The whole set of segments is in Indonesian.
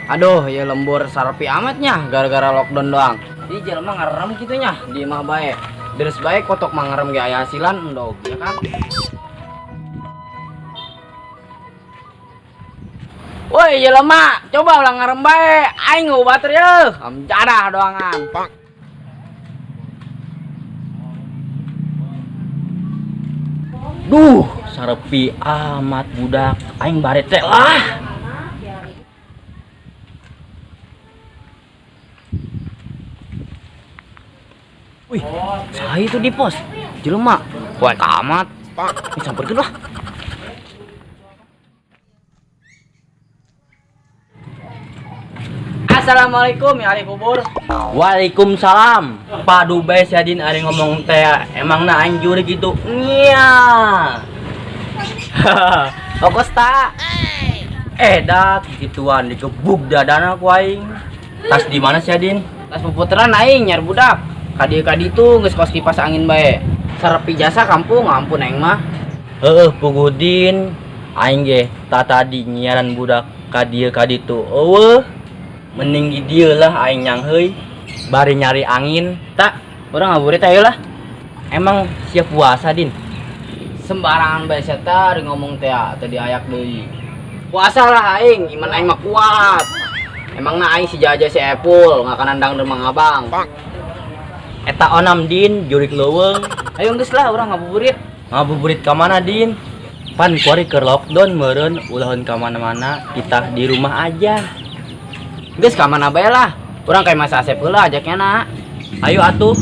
Aduh, ya lembur sarpi amatnya gara-gara lockdown doang. Di jelema ngarem gitunya di mah bae. Deres bae kotok mangarem ge aya hasilan endog, ya kan? Woi, jelema, coba ulang ngarem bae. Aing ngobat reuh. Amjadah doangan. Duh, sarpi amat budak. Aing baret teh lah. Wih, saya itu di pos. Jelema, kuat amat. Ini samperin lah. Assalamualaikum ya ahli kubur. Waalaikumsalam. Pak Dubes Yadin ari ngomong teh emangna anjur gitu. Nya. Fokus ta. Dak gituan digebuk dadana ku aing. Tas di mana sih Yadin? Tas puputran aing nyar budak. Kadi tuh geus kos kipas angin bae. Sarpi jasa kampung ampun aing mah. Pugudin aing ge tadi nyiaran budak kadi tuh. Eueuh. Mending di dieu lah aing nyang heuy. Bari nyari angin. Tak, urang ngaburit ayo lah. Emang siap puasa Din? Sembarangan bae eta ari ngomong teh tadi ayak deui. Puasa lah aing, iman aing mah kuat. Emangna aing si Jaja si Epul ngakanandang Demang Abang. Eta onam Din, jurik leuweung. Ayo geus lah urang ngabuburit. Ngabuburit ka mana Din? Pan kuari ke lockdown meureun ulahun ka mana-mana, kita di rumah aja. Geus ka mana bae lah. Urang kayak Mas Asep heula ajaknya na. Ayo atuh.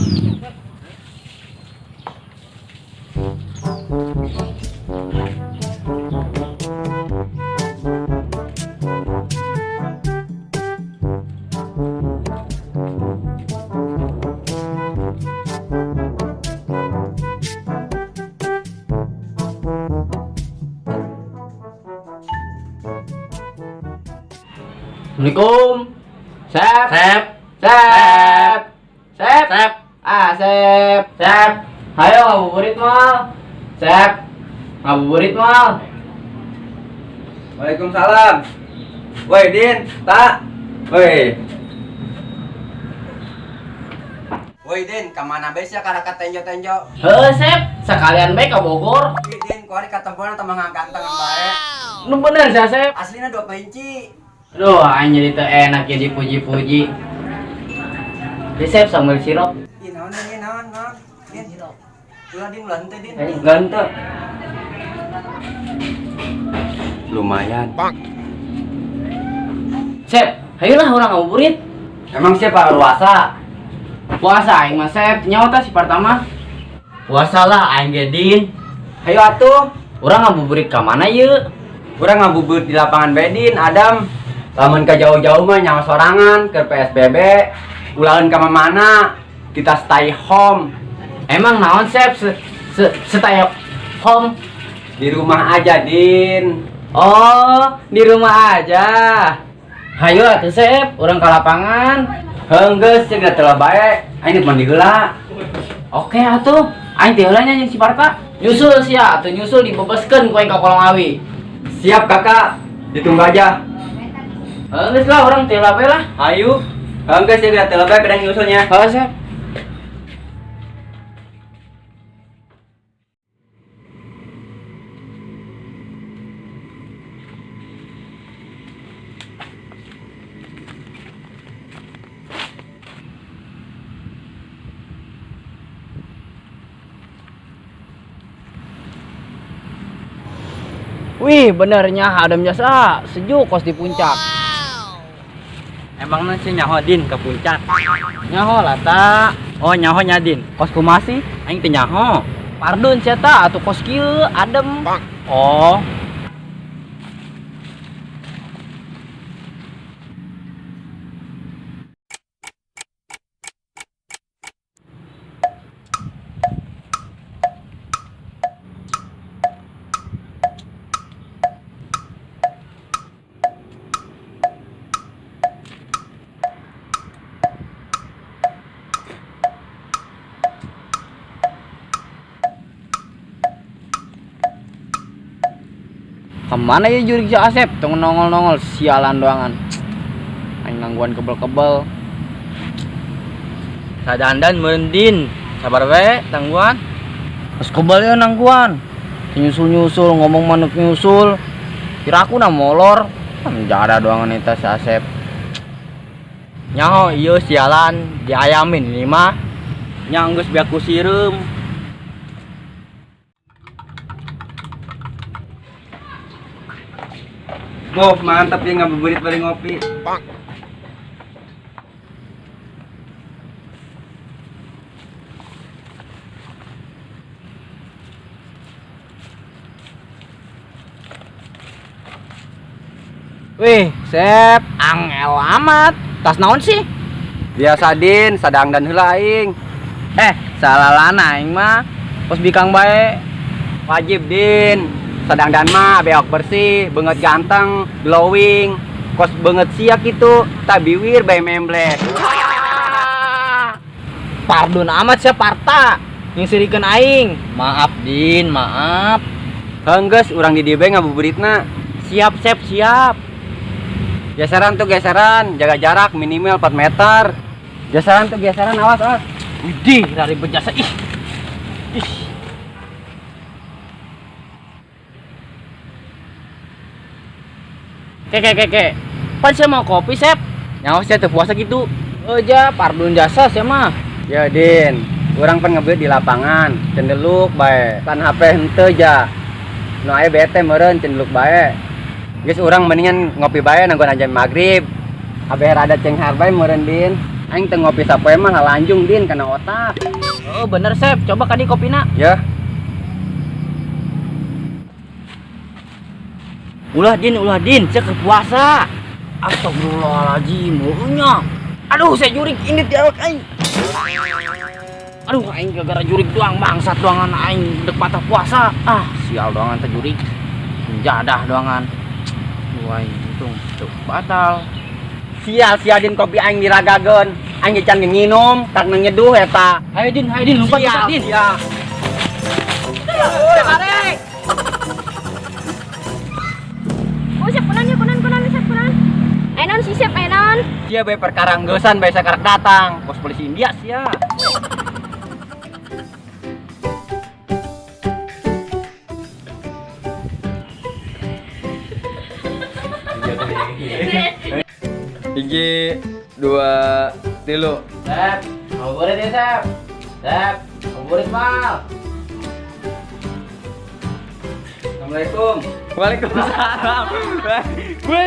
Assalamualaikum. Sep. Sep. Sep. Sep. Sep. Sep. Sep. Ayo ngabuburit mal. Sep. Ngabuburit mal. Waalaikumsalam. Woi Din, tak. Woi. Woi Din, kemana besok kada ka tenjo-tenjo? Heuh, Sep. Sekalian bae ka Bogor. Ih Din, kuari katempona teu mah gantengan bae. Nu bener sih, Sep. Aslina 2 kelinci. Aduh, aing jadi teu enak ya dipuji-puji. Di Sep sambil sirop. Ih naon Din, naon. Din. Ulah Din, ulah henteu Din. Ganteng. Lumayan. Sep, ayolah urang ngabuburit. Emang siapa luasa? Puasa aing mah, Sep. Nyawa tah si pertama. Puasa lah aing ge Din. Hayu atuh. Urang ngabuburit ka mana yeu? Urang ngabuburit di lapangan Bedin, Adam. Lamun ka jauh-jauh mah nyawa sorangan ke PSBB. Ulahan ka mana? Kita stay home. Emang naon, Sep? Stay home. Di rumah aja, Din. Oh, di rumah aja. Hayo atuh, Sep, urang ka lapangan. Henggeus ceuk teu bae. Aing mandi heula. Oke atuh, aing teh heula nya si Parta. Nyusul sia, atuh nyusul dibebaskeun ku aing ka Kolong Awi. Siap, Kakak. Ditunggu aja. Geus lah urang teh heula bae lah. Ayo. Henggeus ceuk teu bae pedang nyusulnya. Heuh, Sep. Wih, benernya adem jasa, sejuk kos di puncak. Emang nasi nyaho Din ke puncak? Nyaho lah ta. Oh nyaho nya Din. Kos kumasi. Aing teh nyaho. Pardon sia ta atuh kos kieu adem. Oh. Kemana ya jurik si Asep? Tunggu nongol-nongol sialan doangan. aing gangguan kebel-kebel. Sadandan mendin. Sabar we, tangguan. Terus kebal ya nangguan. Nyusul-nyusul ngomong manuk nyusul. Kira aku na molor. Menjara doangan eta si Asep. Nyaho ieu sialan diayamin ini mah. Nya geus biaku sireum. Boh, mantap ya ngabuburit bari ngopi. Wih, Sep, angel amat. Tas naon sih? Biasa Din, sadang dan heula aing. Salah lana aing mah. Pos bikang bae. Wajib Din. Sadang dan mah beok bersih, beungeut ganteng, glowing. Kos beungeut sia kitu, tak biwir bae memble. Pardon amat sia Parta. Ngisirikeun aing. Maaf Din, maaf. Heunggeus urang di dieu bae ngabuburitna. Siap Sep, siap. Geseran tuh geseran, jaga jarak minimal 4 meter. Geseran tuh geseran, awas awas. Widih, dari berjasa ih. Ih. Kek. Pan saya mau kopi, Sep. Nyaho sia teu puasa gitu. Ja, pardon jasa saya mah. Ya Din, urang pan ngebeut di lapangan, cendeluk bae. Tan HP henteu ja. Nu aya bete meureun cendeluk bae. Geus urang mendingan ngopi bae nanggon ajan magrib. Abeh rada cenghar bae meureun Din. Aing teu ngopi sapoe mah halanjung Din kana otak. Oh, bener, Sep. Coba kadi kopina. Ya. Ulah Din, cek puasa. Astagfirullahaladzim, mulutnya. Aduh, saya jurik ini tiawak aing. Aduh, aing gara-gara jurik doang, bangsat doangan aing dek patah puasa. Sial doangan teh jurik. Jadah doangan. Wah, untung tuh batal. Sial Din kopi aing diragageun. Aing can nginum, tak nyeduh eta. Hayo Din, lompat Din. Sial. Oh, siap kunan, siap kunan. Enon si siap enon. Dia bae perkara ngeusan bae sakarak datang. Pos polisi India sia. Hiji, dua, tilu. Sep, ngabuburit ya, Sep. Sep, ngabuburit mal. Assalamualaikum. Waalaikumsalam. Gue